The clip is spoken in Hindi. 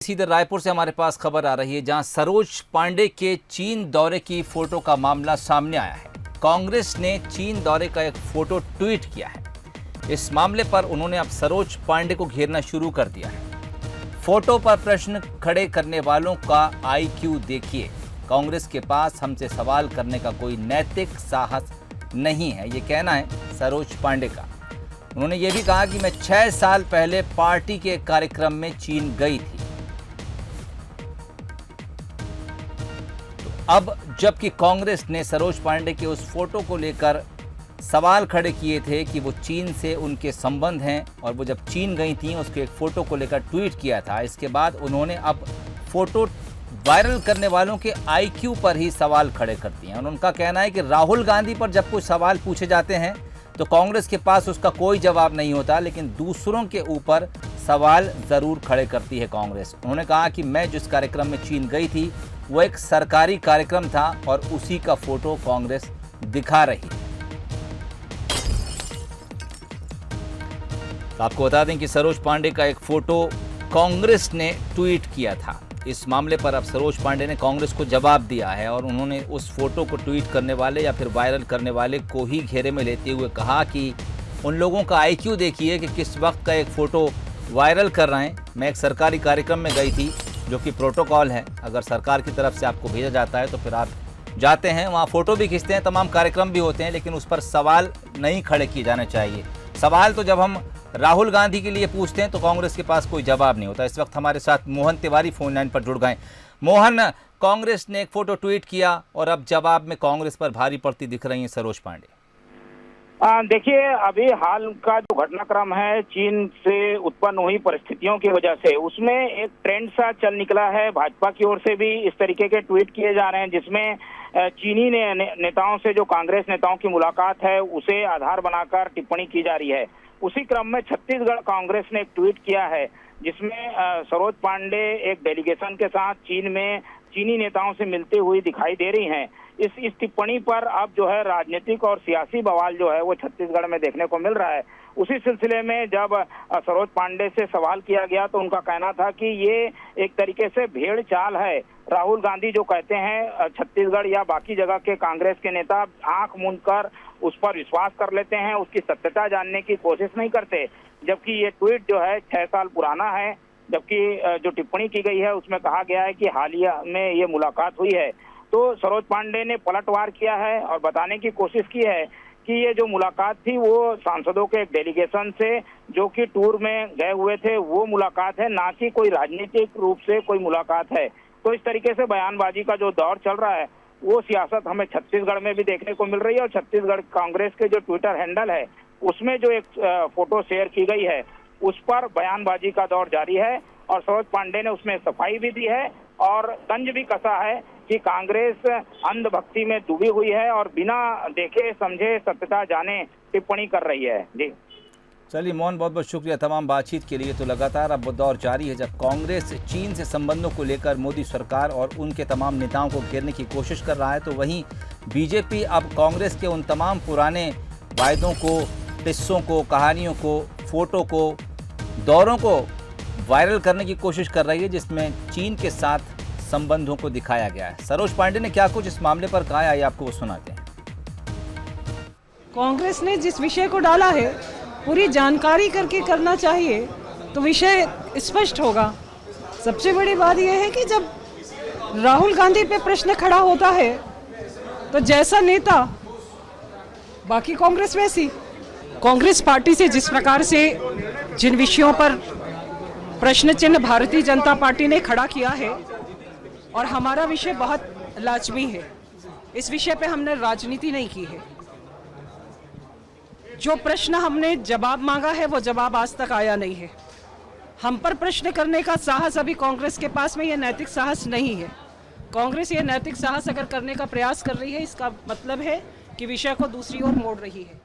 सीधे रायपुर से हमारे पास खबर आ रही है जहां सरोज पांडे के चीन दौरे की फोटो का मामला सामने आया है। कांग्रेस ने चीन दौरे का एक फोटो ट्वीट किया है। इस मामले पर उन्होंने अब सरोज पांडे को घेरना शुरू कर दिया है। फोटो पर प्रश्न खड़े करने वालों का आईक्यू देखिए। कांग्रेस के पास हमसे सवाल करने का कोई नैतिक साहस नहीं है, ये कहना है सरोज पांडे का। उन्होंने ये भी कहा कि मैं 6 साल पहले पार्टी के कार्यक्रम में चीन गई थी। अब जबकि कांग्रेस ने सरोज पांडे के उस फोटो को लेकर सवाल खड़े किए थे कि वो चीन से उनके संबंध हैं और वो जब चीन गई थी उसके एक फोटो को लेकर ट्वीट किया था। इसके बाद उन्होंने अब फोटो वायरल करने वालों के आईक्यू पर ही सवाल खड़े कर दिए हैं। उनका कहना है कि राहुल गांधी पर जब कुछ सवाल पूछे जाते हैं तो कांग्रेस के पास उसका कोई जवाब नहीं होता, लेकिन दूसरों के ऊपर सवाल जरूर खड़े करती है कांग्रेस। उन्होंने कहा कि मैं जिस कार्यक्रम में चीन गई थी वो एक सरकारी कार्यक्रम था और उसी का फोटो कांग्रेस दिखा रही है। तो आपको बता दें कि सरोज पांडे का एक फोटो कांग्रेस ने ट्वीट किया था। इस मामले पर अब सरोज पांडे ने कांग्रेस को जवाब दिया है और उन्होंने उस फोटो को ट्वीट करने वाले या फिर वायरल करने वाले को ही घेरे में लेते हुए कहा कि उन लोगों का आईक्यू देखिए कि किस वक्त का एक फोटो वायरल कर रहे हैं। मैं एक सरकारी कार्यक्रम में गई थी, जो कि प्रोटोकॉल है। अगर सरकार की तरफ से आपको भेजा जाता है तो फिर आप जाते हैं, वहाँ फ़ोटो भी खींचते हैं, तमाम कार्यक्रम भी होते हैं, लेकिन उस पर सवाल नहीं खड़े किए जाने चाहिए। सवाल तो जब हम राहुल गांधी के लिए पूछते हैं तो कांग्रेस के पास कोई जवाब नहीं होता। इस वक्त हमारे साथ मोहन तिवारी फोन लाइन पर जुड़ गए। मोहन, कांग्रेस ने एक फोटो ट्वीट किया और अब जवाब में कांग्रेस पर भारी पड़ती दिख रही है सरोज पांडे। देखिए, अभी हाल का जो घटनाक्रम है चीन से उत्पन्न हुई परिस्थितियों की वजह से उसमें एक ट्रेंड सा चल निकला है। भाजपा की ओर से भी इस तरीके के ट्वीट किए जा रहे हैं जिसमें चीनी नेताओं से जो कांग्रेस नेताओं की मुलाकात है उसे आधार बनाकर टिप्पणी की जा रही है। उसी क्रम में छत्तीसगढ़ कांग्रेस ने एक ट्वीट किया है जिसमें सरोज पांडे एक डेलीगेशन के साथ चीन में चीनी नेताओं से मिलते हुए दिखाई दे रही हैं। इस टिप्पणी पर अब जो है राजनीतिक और सियासी बवाल जो है वो छत्तीसगढ़ में देखने को मिल रहा है। उसी सिलसिले में जब सरोज पांडे से सवाल किया गया तो उनका कहना था कि ये एक तरीके से भेड़ चाल है। राहुल गांधी जो कहते हैं छत्तीसगढ़ या बाकी जगह के कांग्रेस के नेता आंख मूंद कर उस पर विश्वास कर लेते हैं, उसकी सत्यता जानने की कोशिश नहीं करते। जबकि ये ट्वीट जो है 6 साल पुराना है, जबकि जो टिप्पणी की गई है उसमें कहा गया है कि हालिया में ये मुलाकात हुई है। तो सरोज पांडे ने पलटवार किया है और बताने की कोशिश की है कि ये जो मुलाकात थी वो सांसदों के एक डेलीगेशन से जो कि टूर में गए हुए थे वो मुलाकात है, ना कि कोई राजनीतिक रूप से कोई मुलाकात है। तो इस तरीके से बयानबाजी का जो दौर चल रहा है वो सियासत हमें छत्तीसगढ़ में भी देखने को मिल रही है। और छत्तीसगढ़ कांग्रेस के जो ट्विटर हैंडल है उसमें जो एक फोटो शेयर की गई है उस पर बयानबाजी का दौर जारी है और सरोज पांडे ने उसमें सफाई भी दी है और तंज भी कसा है कि कांग्रेस अंधभक्ति में डूबी हुई है और बिना देखे समझे सत्यता जाने टिप्पणी कर रही है। जी चलिए मोहन, बहुत बहुत शुक्रिया तमाम बातचीत के लिए। तो लगातार अब दौर जारी है जब कांग्रेस चीन से संबंधों को लेकर मोदी सरकार और उनके तमाम नेताओं को घेरने की कोशिश कर रहा है, तो वहीं बीजेपी अब कांग्रेस के उन तमाम पुराने वायदों को, किस्सों को, कहानियों को, फोटो को, दौरों को वायरल करने की कोशिश कर रही है जिसमें चीन के साथ संबंधों को दिखाया गया है। सरोज पांडे ने क्या कुछ इस मामले पर कहा है, आपको वो सुनाते हैं। कांग्रेस ने जिस विषय को डाला है पूरी जानकारी करके करना चाहिए तो विषय स्पष्ट होगा। सबसे बड़ी बात यह है कि जब राहुल गांधी पे प्रश्न खड़ा होता है तो जैसा नेता बाकी कांग्रेस वैसी। कांग्रेस पार्टी से जिस प्रकार से जिन विषयों पर प्रश्न चिन्ह भारतीय जनता पार्टी ने खड़ा किया है और हमारा विषय बहुत लाजमी है, इस विषय पे हमने राजनीति नहीं की है। जो प्रश्न हमने जवाब मांगा है वो जवाब आज तक आया नहीं है। हम पर प्रश्न करने का साहस अभी कांग्रेस के पास में ये नैतिक साहस नहीं है। कांग्रेस ये नैतिक साहस अगर करने का प्रयास कर रही है इसका मतलब है कि विषय को दूसरी ओर मोड़ रही है।